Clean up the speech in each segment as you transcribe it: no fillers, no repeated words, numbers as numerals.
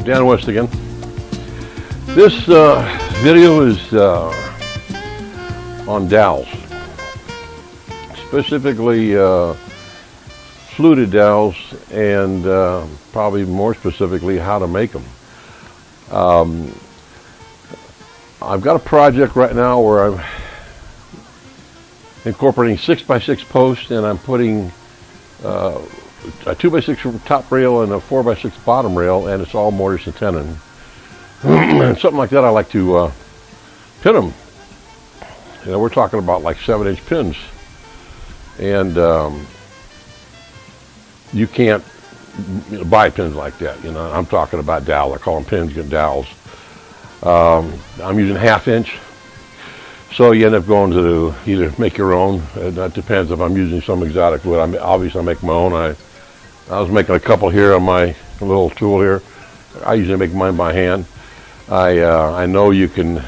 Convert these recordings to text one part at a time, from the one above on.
Dan West again. This video is on dowels, specifically fluted dowels, and probably more specifically how to make them. I've got a project right now where I'm incorporating 6x6 posts, and I'm putting a 2x6 top rail and a 4x6 bottom rail, and it's all mortise and tenon. And something like that, I like to pin them. You know, we're talking about like 7-inch pins, and you can't buy pins like that. You know, I'm talking about dowel. I call them pins and dowels. I'm using 1/2 inch, so you end up going to either make your own. That depends if I'm using some exotic wood. Obviously I make my own. I was making a couple here on my little tool here. I usually make mine by hand. I know you can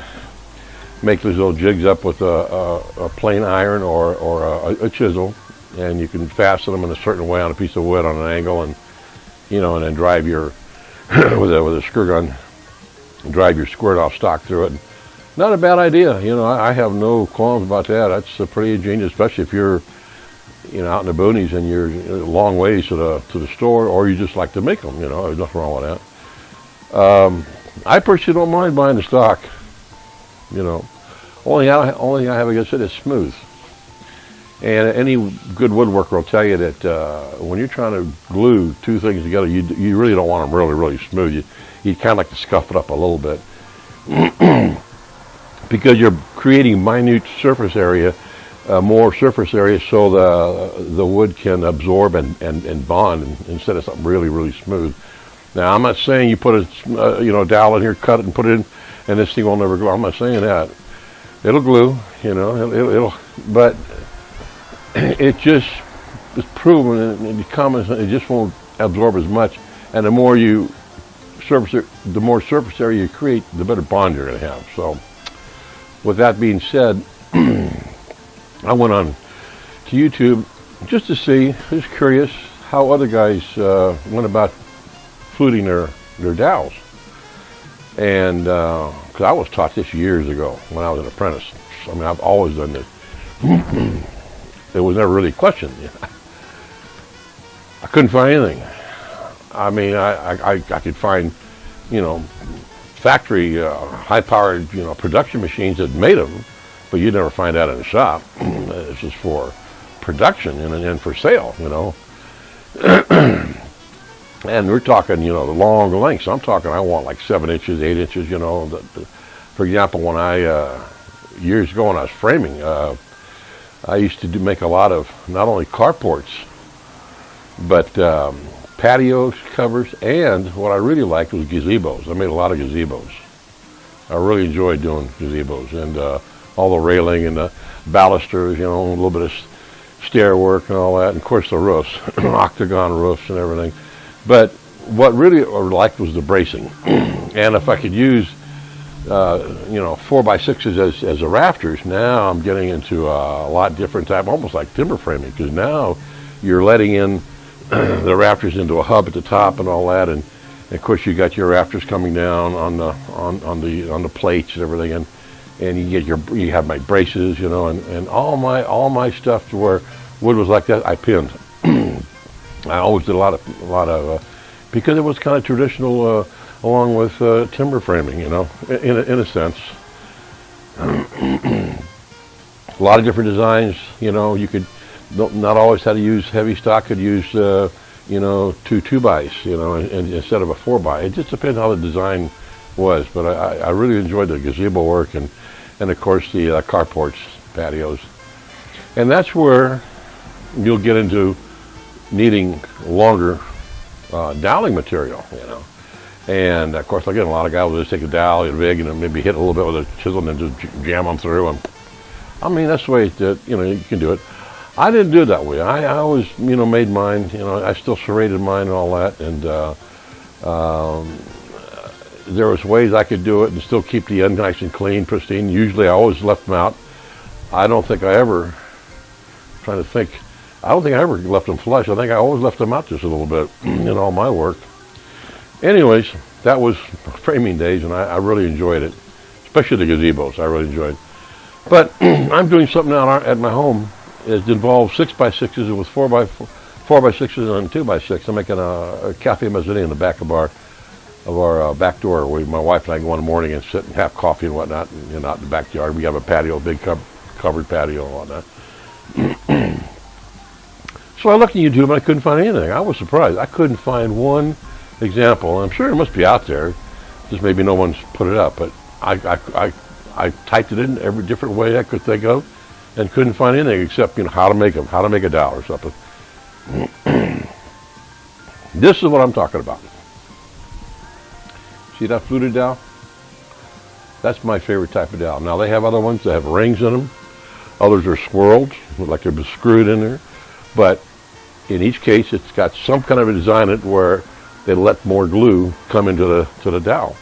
make these little jigs up with a plain iron or a chisel, and you can fasten them in a certain way on a piece of wood on an angle, and you know, and then drive your with a screw gun, drive your squirt off stock through it. Not a bad idea. You know, I have no qualms about that. That's pretty ingenious, especially if you're, you know, out in the boonies and you're a long ways to the store, or you just like to make them. You know, there's nothing wrong with that. I personally don't mind buying the stock. You know, only thing I have against it is smooth. And any good woodworker will tell you that when you're trying to glue two things together, you really don't want them really smooth. You kind of like to scuff it up a little bit because you're creating minute surface area, more surface area, so the wood can absorb and bond instead of something really smooth. Now, I'm not saying you put a you know, dowel in here, cut it, and put it in, and this thing will never glue. I'm not saying that. It'll glue, you know, it'll, but it just is proven, and it just won't absorb as much. And the more the more surface area you create, the better bond you're going to have. So, with that being said, I went on to YouTube just to see, just curious how other guys went about fluting their dowels. And because I was taught this years ago when I was an apprentice. I mean, I've always done this. It was never really questioned. I couldn't find anything. I mean, I could find, you know, factory high-powered, you know, production machines that made them, but you'd never find that in a shop. This is for production and for sale, you know. And we're talking, you know, the long lengths. I'm talking, I want like 7 inches, 8 inches, you know. For example, when years ago when I was framing, I used to make a lot of not only carports, but patios, covers, and what I really liked was gazebos. I made a lot of gazebos. I really enjoyed doing gazebos, and all the railing and the balusters, you know, a little bit of stair work and all that, and of course the roofs, octagon roofs and everything. But what really I liked was the bracing. And if I could use, you know, 4x6s as the rafters, now I'm getting into a lot different type, almost like timber framing, because now you're letting in the rafters into a hub at the top and all that, and of course you got your rafters coming down on the plates and everything, and you have my braces, you know, and all my stuff to where wood was like that, I pinned. I always did a lot of because it was kind of traditional, along with timber framing, you know, in a sense. A lot of different designs, you know. You could not always have to use heavy stock. Could use, you know, 2 2x, you know, and instead of a 4x. It just depends how the design was. But I really enjoyed the gazebo work and of course the carports, patios, and that's where you'll get into needing longer doweling material, you know. And of course, again, a lot of guys will just take a dowel, a rig, and maybe hit a little bit with a chisel and then just jam them through. And I mean, that's the way that, you know, you can do it. I didn't do it that way. I always, you know, made mine. You know, I still serrated mine and all that. And there was ways I could do it and still keep the end nice and clean, pristine. Usually, I always left them out. I don't think I ever. Trying to think. I don't think I ever left them flush. I think I always left them out just a little bit in all my work. Anyways, that was framing days, and I really enjoyed it, especially the gazebos. I really enjoyed it. But I'm doing something out at my home. It involves 6x6s with 4x6s and 2x6. I'm making a cafe mezzanine in the back of our back door, where my wife and I go in the morning and sit and have coffee and whatnot, and out in the backyard. We have a patio, a big covered patio and whatnot. So I looked at YouTube and I couldn't find anything. I was surprised. I couldn't find one example. I'm sure it must be out there, just maybe no one's put it up. But I typed it in every different way I could think of, and couldn't find anything except how to make them, how to make a dowel or something. This is what I'm talking about. See that fluted dowel? That's my favorite type of dowel. Now they have other ones that have rings in them. Others are swirled, like they've been screwed in there. But in each case, it's got some kind of a design in it where they let more glue come into the dowel.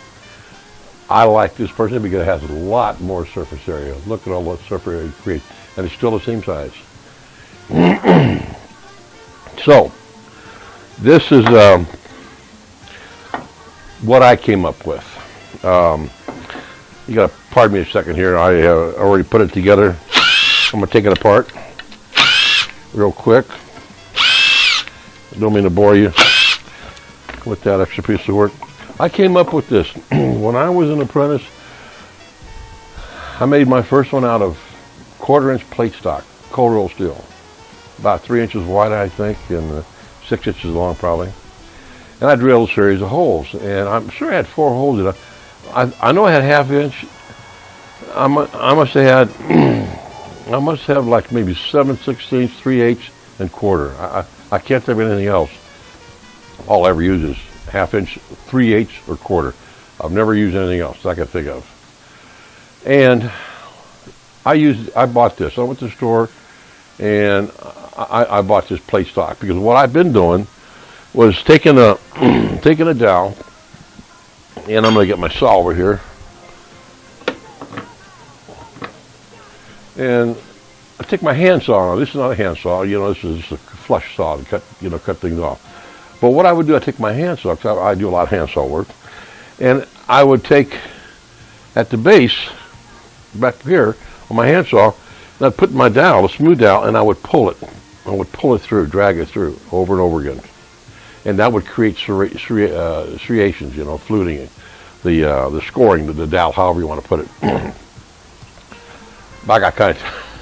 I like this personally because it has a lot more surface area. Look at all that surface area it creates, and it's still the same size. So, this is what I came up with. You got to pardon me a second here. I already put it together. I'm going to take it apart real quick. I don't mean to bore you with that extra piece of work. I came up with this when I was an apprentice. I made my first one out of 1/4-inch plate stock, cold roll steel, about 3 inches wide, I think, and 6 inches long, probably. And I drilled a series of holes, and I'm sure I had 4 holes in it. I know I had 1/2 inch. I must have like maybe 7/16, 3/8, and 1/4. I can't think of anything else. All I ever use is 1/2 inch, 3/8, or 1/4. I've never used anything else I can think of. And I bought this. I went to the store and I bought this plate stock because what I've been doing was taking a dowel, and I'm going to get my saw over here, and I take my hand saw. This is not a hand saw, this is a flush saw to cut things off. But what I would do, I take my hand saw, because I do a lot of hand saw work, and I would take at the base back here on my hand saw, and I'd put my dowel, a smooth dowel, and I would pull it. I would pull it through, drag it through over and over again. And that would create striations, fluting, the scoring, the dowel, however you want to put it. I got kind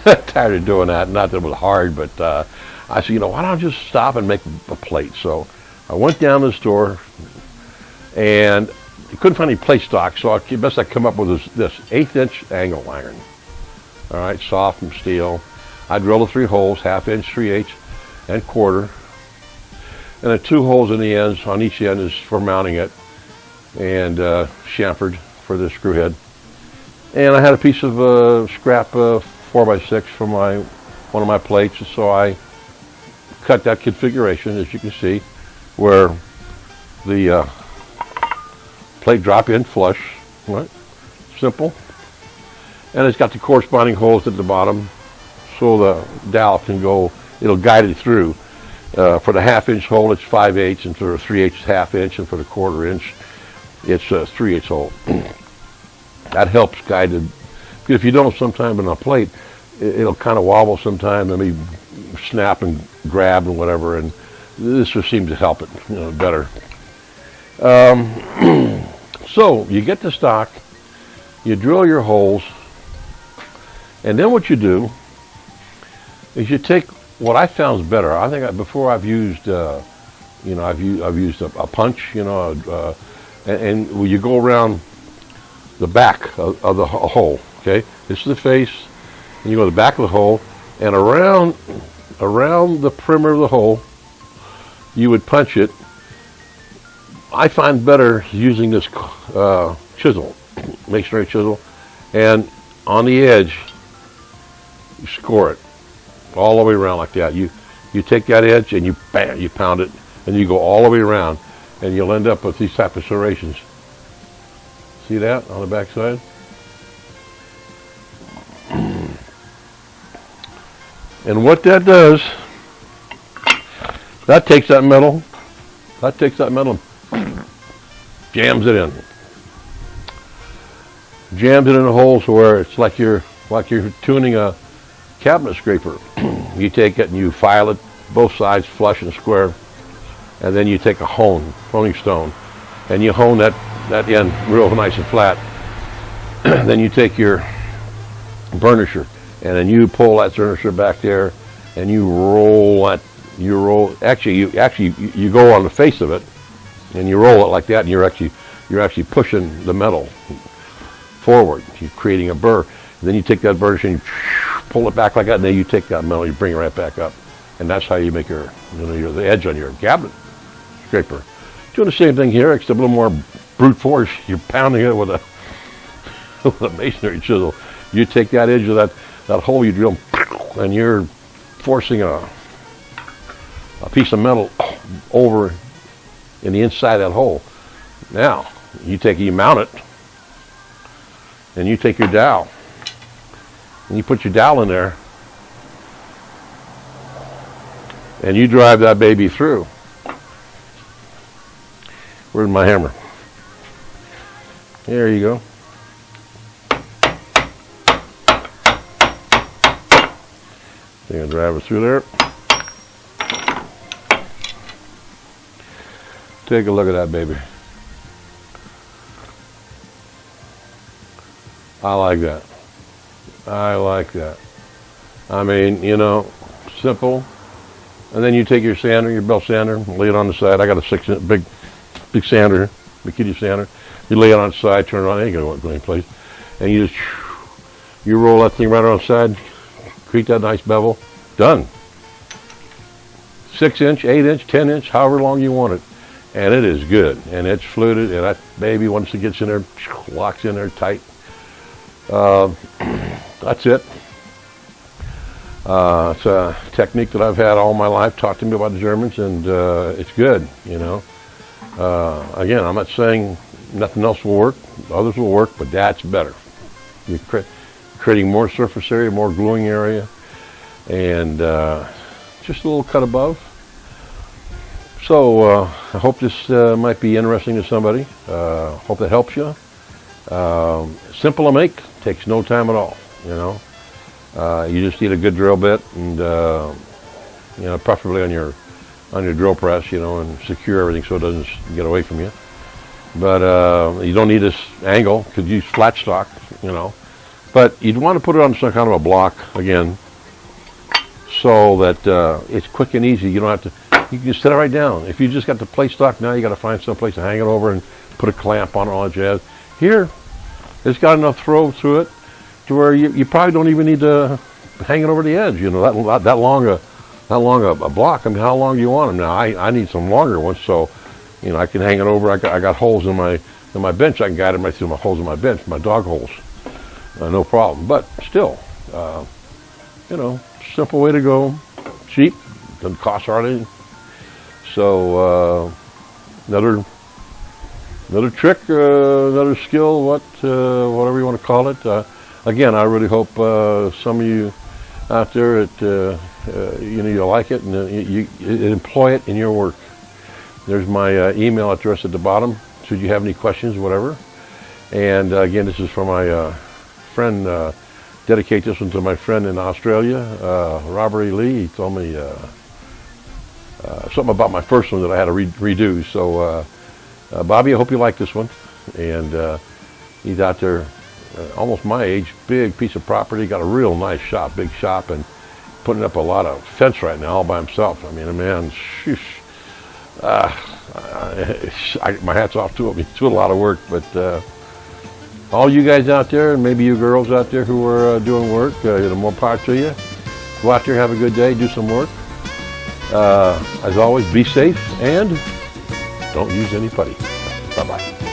of tired of doing that. Not that it was hard, but I said, why don't I just stop and make a plate? So I went down to the store, and I couldn't find any plate stock, so the best I come up with this 1/8 inch angle iron. All right, soft from steel. I drilled the 3 holes, 1/2 inch, 3/8, and 1/4. And the 2 holes in the ends, on each end, is for mounting it, and chamfered for the screw head. And I had a piece of scrap 4x6 from one of my plates, so I cut that configuration, as you can see, where the plate drop in flush, right? Simple. And it's got the corresponding holes at the bottom, so the dowel can go, it'll guide it through. For the 1/2 inch hole, it's 5/8, and for the 3/8, it's 1/2 inch, and for the 1/4 inch, it's 3/8 hole. That helps guide it, because if you don't sometime in a plate, it'll kind of wobble sometime, and maybe snap and grab and whatever, and this just seems to help it better. So you get the stock, you drill your holes, and then what you do is you take what I found is better. I think before I've used, I've used a punch, and when you go around the back of the hole, okay, this is the face, and you go to the back of the hole, and around the perimeter of the hole, you would punch it. I find better using this chisel, masonry chisel, and on the edge, you score it all the way around like that. You take that edge and you pound it, and you go all the way around, and you'll end up with these type of serrations. See that on the back side? And what that does, that takes that metal jams it in. Jams it in a hole so where it's like you're tuning a cabinet scraper. You take it and you file it both sides flush and square, and then you take a honing stone, and you hone that end real nice and flat. Then you take your burnisher, and then you pull that burnisher back there, and you roll that. Actually, you go on the face of it, and you roll it like that, and you're actually pushing the metal forward. You're creating a burr. And then you take that burnisher and you pull it back like that, and then you take that metal, you bring it right back up, and that's how you make the edge on your cabinet scraper. Doing the same thing here, except a little more brute force. You're pounding it with a masonry chisel. You take that edge of that hole you drill, and you're forcing a piece of metal over in the inside of that hole. Now you mount it, and you take your dowel, and you put your dowel in there, and you drive that baby through. Where's my hammer? There you go. You're going to drive it through there. Take a look at that baby. I like that. I like that. I mean, simple. And then you take your sander, your belt sander, lay it on the side. I got a 6-inch big sander, big kitty sander. You lay it on the side, turn it on. It ain't gonna go any place. And you roll that thing right on the side, create that nice bevel. Done. 6-inch, 8-inch, 10-inch, however long you want it. And it is good. And it's fluted. And that baby, once it gets in there, locks in there tight. That's it. It's a technique that I've had all my life, taught to me by the Germans, and it's good, Again, I'm not saying nothing else will work. Others will work, but that's better. You're creating more surface area, more gluing area, and just a little cut above. So I hope this might be interesting to somebody. Hope that helps you. Simple to make, takes no time at all, You just need a good drill bit, and preferably on your drill press, and secure everything so it doesn't get away from you. But you don't need this angle, because you use flat stock, But you'd want to put it on some kind of a block again, so that it's quick and easy. You don't have to. You can just set it right down. If you just got the plate stock, now you got to find some place to hang it over and put a clamp on it, all that jazz. Here, it's got enough throw through it to where you probably don't even need to hang it over the edge. That long a block. I mean, how long do you want them? Now I need some longer ones, so I can hang it over. I got holes in my bench. I can guide them right through my holes in my bench, my dog holes. No problem. But still, simple way to go. Cheap, doesn't cost hardly. So another trick, another skill, whatever you want to call it. Again, I really hope some of you out there you like it and you employ it in your work. There's my email address at the bottom. Should you have any questions, whatever. And again, this is for my friend. Dedicate this one to my friend in Australia, Robert E. Lee. He told me something about my first one that I had to redo. So, Bobby, I hope you like this one. And he's out there, almost my age, big piece of property, got a real nice shop, big shop, and putting up a lot of fence right now all by himself. I mean, a man, my hat's off to him. He's doing a lot of work, but all you guys out there, and maybe you girls out there who are doing work, more power to you. Go out there, have a good day, do some work. As always, be safe and don't use any putty. Bye-bye.